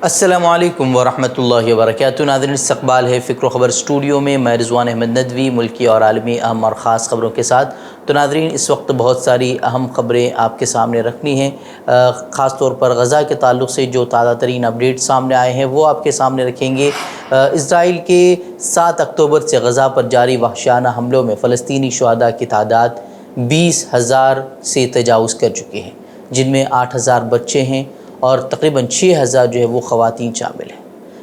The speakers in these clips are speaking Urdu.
السلام علیکم ورحمۃ اللہ وبرکاتہ۔ ناظرین، استقبال ہے فکر و خبر اسٹوڈیو میں، میں رضوان احمد ندوی ملکی اور عالمی اہم اور خاص خبروں کے ساتھ۔ تو ناظرین، اس وقت بہت ساری اہم خبریں آپ کے سامنے رکھنی ہیں، خاص طور پر غزہ کے تعلق سے جو تازہ ترین اپڈیٹ سامنے آئے ہیں وہ آپ کے سامنے رکھیں گے۔ اسرائیل کے 7 اکتوبر سے غزہ پر جاری وحشیانہ حملوں میں فلسطینی شہداء کی تعداد 20,000 سے تجاوز کر چکے ہیں، جن میں 8,000 بچے ہیں اور تقریباً 6,000 جو ہے وہ خواتین شامل ہیں۔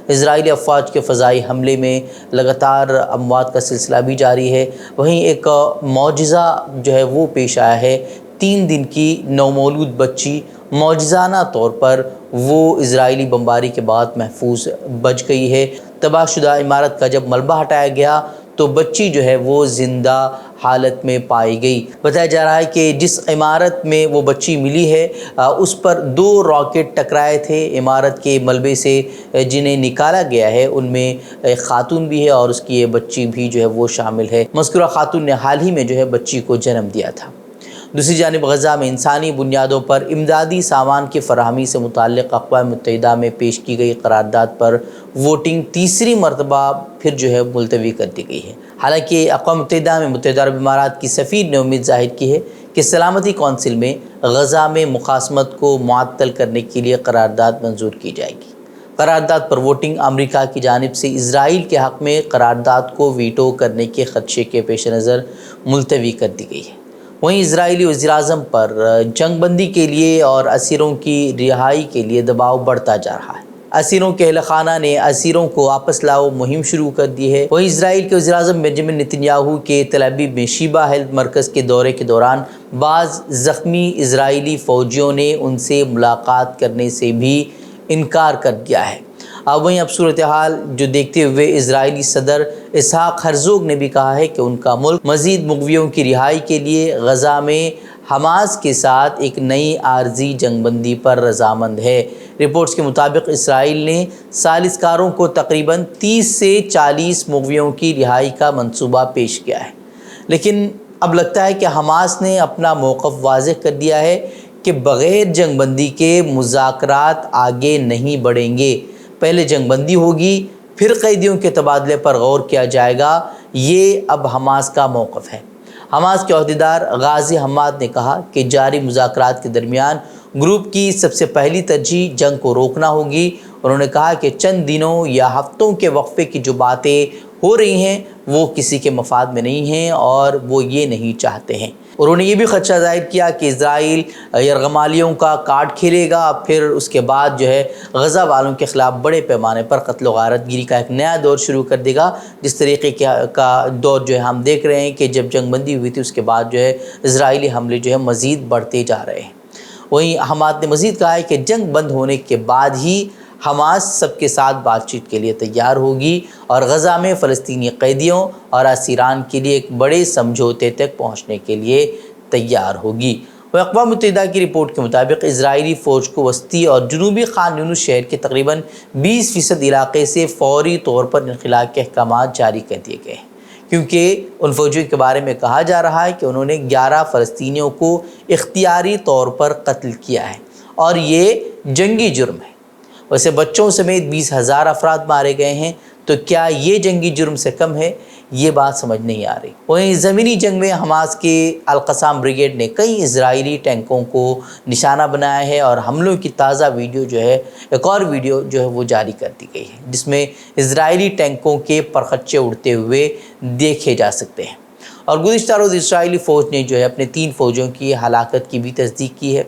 اسرائیلی افواج کے فضائی حملے میں لگاتار اموات کا سلسلہ بھی جاری ہے۔ وہیں ایک معجزہ جو ہے وہ پیش آیا ہے، 3 دن کی نومولود بچی معجزانہ طور پر وہ اسرائیلی بمباری کے بعد محفوظ بچ گئی ہے۔ تباہ شدہ عمارت کا جب ملبہ ہٹایا گیا تو بچی جو ہے وہ زندہ حالت میں پائی گئی۔ بتایا جا رہا ہے کہ جس عمارت میں وہ بچی ملی ہے اس پر 2 راکٹ ٹکرائے تھے عمارت کے ملبے سے، جنہیں نکالا گیا ہے۔ ان میں ایک خاتون بھی ہے اور اس کی یہ بچی بھی جو ہے وہ شامل ہے۔ مذکورہ خاتون نے حال ہی میں جو ہے بچی کو جنم دیا تھا۔ دوسری جانب غزہ میں انسانی بنیادوں پر امدادی سامان کی فراہمی سے متعلق اقوام متحدہ میں پیش کی گئی قرارداد پر ووٹنگ تیسری مرتبہ پھر جو ہے ملتوی کر دی گئی ہے۔ حالانکہ اقوام متحدہ میں متحدہ عرب امارات کی سفیر نے امید ظاہر کی ہے کہ سلامتی کونسل میں غزہ میں مقاسمت کو معطل کرنے کے لیے قرارداد منظور کی جائے گی۔ قرارداد پر ووٹنگ امریکہ کی جانب سے اسرائیل کے حق میں قرارداد کو ویٹو کرنے کے خدشے کے پیش نظر ملتوی کر دی گئی ہے۔ وہیں اسرائیلی وزیراعظم پر جنگ بندی کے لیے اور اسیروں کی رہائی کے لیے دباؤ بڑھتا جا رہا ہے۔ اسیروں کے اہل خانہ نے اسیروں کو واپس لاؤ مہم شروع کر دی ہے۔ وہیں اسرائیل کے وزیراعظم بنجامن نیتن یاہو کے تل ابیب میں شیبہ ہیلتھ مرکز کے دورے کے دوران بعض زخمی اسرائیلی فوجیوں نے ان سے ملاقات کرنے سے بھی انکار کر دیا ہے۔ وہیں اب صورتحال جو دیکھتے ہوئے اسرائیلی صدر اسحاق ہرزوگ نے بھی کہا ہے کہ ان کا ملک مزید مغویوں کی رہائی کے لیے غزہ میں حماس کے ساتھ ایک نئی عارضی جنگ بندی پر رضامند ہے۔ رپورٹس کے مطابق اسرائیل نے سازشکاروں کو تقریباً 30 سے 40 مغویوں کی رہائی کا منصوبہ پیش کیا ہے، لیکن اب لگتا ہے کہ حماس نے اپنا موقف واضح کر دیا ہے کہ بغیر جنگ بندی کے مذاکرات آگے نہیں بڑھیں گے۔ پہلے جنگ بندی ہوگی، پھر قیدیوں کے تبادلے پر غور کیا جائے گا، یہ اب حماس کا موقف ہے۔ حماس کے عہدیدار غازی حماد نے کہا کہ جاری مذاکرات کے درمیان گروپ کی سب سے پہلی ترجیح جنگ کو روکنا ہوگی۔ انہوں نے کہا کہ چند دنوں یا ہفتوں کے وقفے کی جو باتیں ہو رہی ہیں وہ کسی کے مفاد میں نہیں ہیں اور وہ یہ نہیں چاہتے ہیں۔ انہوں نے یہ بھی خدشہ ظاہر کیا کہ اسرائیل یرغمالیوں کا کارڈ کھیلے گا، پھر اس کے بعد جو ہے غزہ والوں کے خلاف بڑے پیمانے پر قتل و غارت گیری کا ایک نیا دور شروع کر دے گا، جس طریقے کا دور جو ہے ہم دیکھ رہے ہیں کہ جب جنگ بندی ہوئی تھی اس کے بعد جو ہے اسرائیلی حملے جو ہے مزید بڑھتے جا رہے ہیں۔ وہیں حماد نے مزید کہا ہے کہ جنگ بند ہونے کے بعد ہی حماس سب کے ساتھ بات چیت کے لیے تیار ہوگی اور غزہ میں فلسطینی قیدیوں اور اسیران کے لیے ایک بڑے سمجھوتے تک پہنچنے کے لیے تیار ہوگی۔ وہ اقوام متحدہ کی رپورٹ کے مطابق اسرائیلی فوج کو وسطی اور جنوبی خان یونس شہر کے تقریباً 20% علاقے سے فوری طور پر انخلاء کے احکامات جاری کر دیے گئے ہیں، کیونکہ ان فوجیوں کے بارے میں کہا جا رہا ہے کہ انہوں نے 11 فلسطینیوں کو اختیاری طور پر قتل کیا ہے اور یہ جنگی جرم ہے۔ ویسے بچوں سمیت 20,000 افراد مارے گئے ہیں، تو کیا یہ جنگی جرم سے کم ہے؟ یہ بات سمجھ نہیں آ رہی۔ وہیں زمینی جنگ میں حماس کے القسام بریگیڈ نے کئی اسرائیلی ٹینکوں کو نشانہ بنایا ہے اور حملوں کی تازہ ویڈیو جو ہے ایک اور ویڈیو جو ہے وہ جاری کر دی گئی ہے، جس میں اسرائیلی ٹینکوں کے پرخچے اڑتے ہوئے دیکھے جا سکتے ہیں۔ اور گزشتہ روز اسرائیلی فوج نے جو ہے اپنے 3 فوجیوں کی ہلاکت کی بھی تصدیق کی ہے۔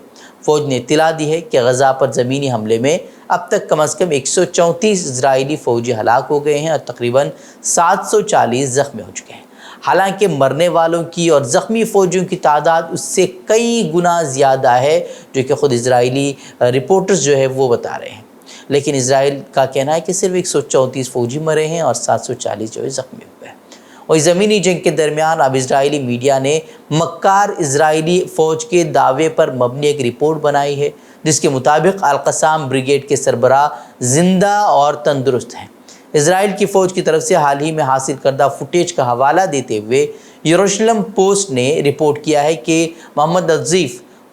فوج نے اطلاع دی ہے کہ غزہ پر زمینی حملے میں اب تک کم از کم 134 اسرائیلی فوجی ہلاک ہو گئے ہیں اور تقریباً 740 زخمی ہو چکے ہیں۔ حالانکہ مرنے والوں کی اور زخمی فوجیوں کی تعداد اس سے کئی گنا زیادہ ہے، جو کہ خود اسرائیلی رپورٹرز جو ہے وہ بتا رہے ہیں، لیکن اسرائیل کا کہنا ہے کہ صرف 134 فوجی مرے ہیں اور 740 جو ہے زخمی ہوئے ہیں۔ اور زمینی جنگ کے درمیان اب اسرائیلی میڈیا نے مکار اسرائیلی فوج کے دعوے پر مبنی ایک رپورٹ بنائی ہے، جس کے مطابق القسام بریگیڈ کے سربراہ زندہ اور تندرست ہیں۔ اسرائیل کی فوج کی طرف سے حال ہی میں حاصل کردہ فوٹیج کا حوالہ دیتے ہوئے یروشلم پوسٹ نے رپورٹ کیا ہے کہ محمد الظیف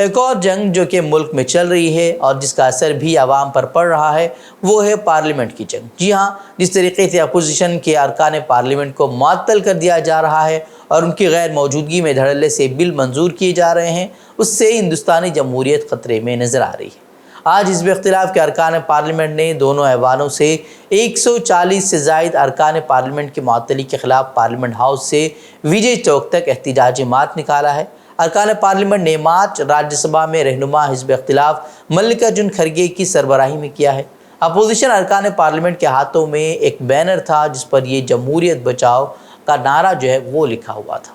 ایک اور جنگ جو کہ ملک میں چل رہی ہے اور جس کا اثر بھی عوام پر پڑ رہا ہے وہ ہے پارلیمنٹ کی جنگ۔ جی ہاں، جس طریقے سے اپوزیشن کے ارکان پارلیمنٹ کو معطل کر دیا جا رہا ہے اور ان کی غیر موجودگی میں دھڑلے سے بل منظور کیے جا رہے ہیں، اس سے ہندوستانی جمہوریت خطرے میں نظر آ رہی ہے۔ آج حزب اختلاف کے ارکان پارلیمنٹ نے دونوں ایوانوں سے 140 سے زائد ارکان پارلیمنٹ کی معطلی کے خلاف پارلیمنٹ ہاؤس سے وجے چوک تک احتجاجی مارچ نکالا ہے۔ ارکان پارلیمنٹ نے مارچ راجیہ سبھا میں رہنما حزب اختلاف ملکارجن کھڑگے کی سربراہی میں کیا ہے۔ اپوزیشن ارکان پارلیمنٹ کے ہاتھوں میں ایک بینر تھا جس پر یہ جمہوریت بچاؤ کا نعرہ جو ہے وہ لکھا ہوا تھا۔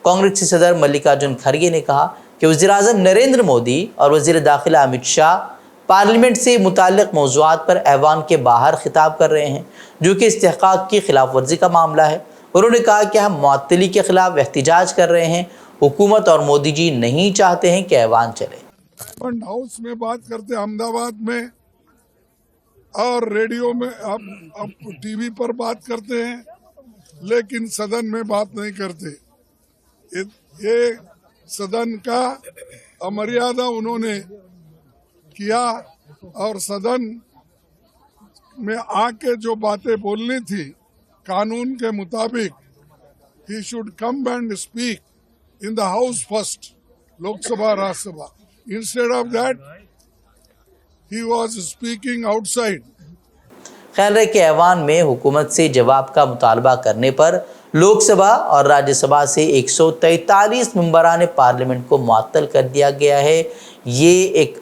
کانگریس کے صدر ملکارجن کھڑگے نے کہا کہ وزیر اعظم نریندر مودی اور وزیر داخلہ امت شاہ پارلیمنٹ سے متعلق موضوعات پر ایوان کے باہر خطاب کر رہے ہیں، جو کہ استحقاق کی خلاف ورزی کا معاملہ ہے۔ انہوں نے کہا کہ ہم معطلی کے خلاف احتجاج کر رہے ہیں، حکومت اور مودی جی نہیں چاہتے ہیں کہ ایوان چلے۔ پارلیمنٹ ہاؤس میں بات کرتے، احمد آباد میں، اور ریڈیو میں، اب ٹی وی پر بات کرتے ہیں، لیکن صدن میں بات نہیں کرتے۔ یہ صدن کا امریادہ انہوں نے کیا، اور صدن میں آ کے جو باتیں بولنی تھی قانون کے مطابق، he should come and speak in the house first, Lok Sabha, Rajya Sabha. Instead of that, he was speaking outside. خیال ہے کہ ایوان میں حکومت سے جواب کا مطالبہ کرنے پر لوک سبھا اور راجیہ سبھا سے 143 ممبران پارلیمنٹ کو معطل کر دیا گیا ہے۔ یہ ایک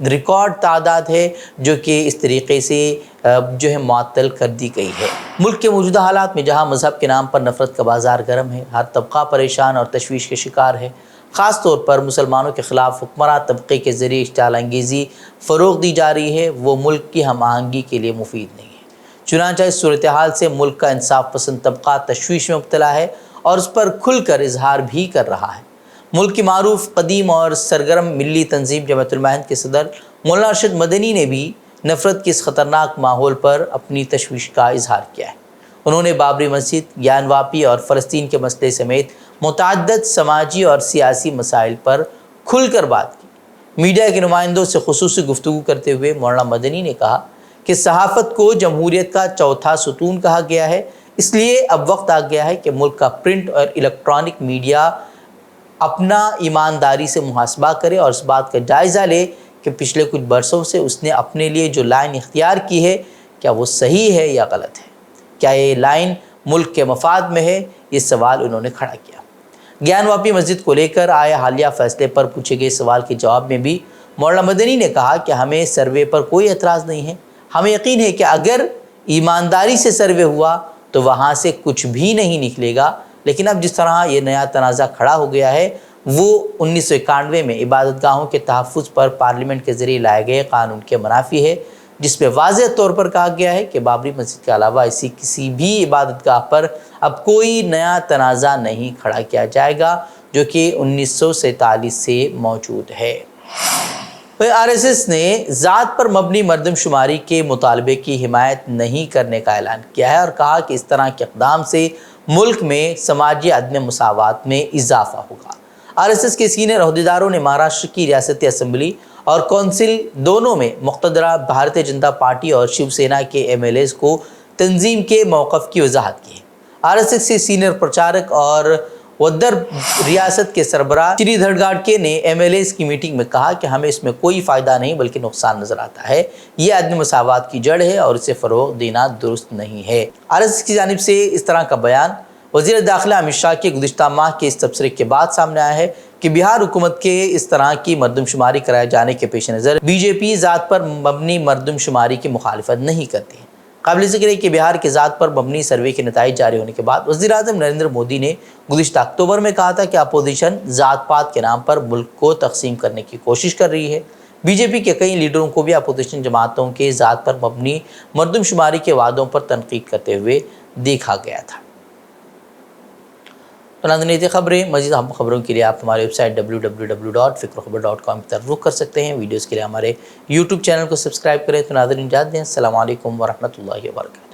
ریکارڈ تعداد ہے جو کہ اس طریقے سے جو ہے معطل کر دی گئی ہے۔ ملک کے موجودہ حالات میں جہاں مذہب کے نام پر نفرت کا بازار گرم ہے، ہر طبقہ پریشان اور تشویش کے شکار ہے، خاص طور پر مسلمانوں کے خلاف حکمراں طبقے کے ذریعے اشتعال انگیزی فروغ دی جا رہی ہے، وہ ملک کی ہم آہنگی کے لیے مفید نہیں ہے۔ چنانچہ اس صورتحال سے ملک کا انصاف پسند طبقہ تشویش میں مبتلا ہے اور اس پر کھل کر اظہار بھی کر رہا ہے۔ ملک کی معروف قدیم اور سرگرم ملی تنظیم جمعیت المہند کے صدر مولانا ارشد مدنی نے بھی نفرت کے اس خطرناک ماحول پر اپنی تشویش کا اظہار کیا ہے۔ انہوں نے بابری مسجد، گیان واپی اور فلسطین کے مسئلے سمیت متعدد سماجی اور سیاسی مسائل پر کھل کر بات کی۔ میڈیا کے نمائندوں سے خصوصی گفتگو کرتے ہوئے مولانا مدنی نے کہا کہ صحافت کو جمہوریت کا چوتھا ستون کہا گیا ہے، اس لیے اب وقت آ گیا ہے کہ ملک کا پرنٹ اور الیکٹرانک میڈیا اپنا ایمانداری سے محاسبہ کرے اور اس بات کا جائزہ لے کہ پچھلے کچھ برسوں سے اس نے اپنے لیے جو لائن اختیار کی ہے کیا وہ صحیح ہے یا غلط ہے، کیا یہ لائن ملک کے مفاد میں ہے، یہ سوال انہوں نے کھڑا کیا۔ گیان واپی مسجد کو لے کر آئے حالیہ فیصلے پر پوچھے گئے سوال کے جواب میں بھی مولانا مدنی نے کہا کہ ہمیں سروے پر کوئی اعتراض نہیں ہے، ہمیں یقین ہے کہ اگر ایمانداری سے سروے ہوا تو وہاں سے کچھ بھی نہیں نکلے گا، لیکن اب جس طرح یہ نیا تنازع کھڑا ہو گیا ہے وہ 1991 میں عبادت گاہوں کے تحفظ پر پارلیمنٹ کے ذریعے لائے گئے قانون کے منافی ہے، جس میں واضح طور پر کہا گیا ہے کہ بابری مسجد کے علاوہ ایسی کسی بھی عبادت گاہ پر اب کوئی نیا تنازع نہیں کھڑا کیا جائے گا، جو کہ 1947 سے موجود ہے۔ آر ایس ایس نے ذات پر مبنی مردم شماری کے مطالبے کی حمایت نہیں کرنے کا اعلان کیا ہے اور کہا کہ اس طرح کے اقدام سے ملک میں سماجی عدم مساوات میں اضافہ ہوگا۔ آر ایس ایس کے سینئر عہدیداروں نے مہاراشٹر کی ریاستی اسمبلی اور کونسل دونوں میں مقتدرہ بھارتیہ جنتا پارٹی اور شیو سینا کے ایم ایل ایز کو تنظیم کے موقف کی وضاحت کی ہے۔ آر ایس ایس کے سینئر پرچارک اور ودر ریاست کے سربراہ شری دھر گاڈکے نے ایم ایل ایز کی میٹنگ میں کہا کہ ہمیں اس میں کوئی فائدہ نہیں بلکہ نقصان نظر آتا ہے، یہ عدم مساوات کی جڑ ہے اور اسے فروغ دینا درست نہیں ہے۔ آر ایس ایس کی جانب سے اس طرح کا بیان وزیر داخلہ امت شاہ کے گزشتہ ماہ کے اس تبصرے کے بعد سامنے آیا ہے کہ بہار حکومت کے اس طرح کی مردم شماری کرائے جانے کے پیش نظر بی جے پی ذات پر مبنی مردم شماری کی مخالفت نہیں کرتی ہے۔ قابل ذکر ہے کہ بہار کے ذات پر مبنی سروے کے نتائج جاری ہونے کے بعد وزیر اعظم نریندر مودی نے گزشتہ اکتوبر میں کہا تھا کہ اپوزیشن ذات پات کے نام پر ملک کو تقسیم کرنے کی کوشش کر رہی ہے۔ بی جے پی کے کئی لیڈروں کو بھی اپوزیشن جماعتوں کے ذات پر مبنی مردم شماری کے وعدوں پر تنقید کرتے ہوئے دیکھا گیا تھا۔ ناظرین، خبریں مزید اہم خبروں کے لیے آپ ہمارے ویب سائٹ www.fikrokhabar.com کی طرف رخ کر سکتے ہیں۔ ویڈیوز کے لیے ہمارے یوٹیوب چینل کو سبسکرائب کریں۔ تو ناظرین اجازت دیں، السلام علیکم ورحمۃ اللہ وبرکاتہ۔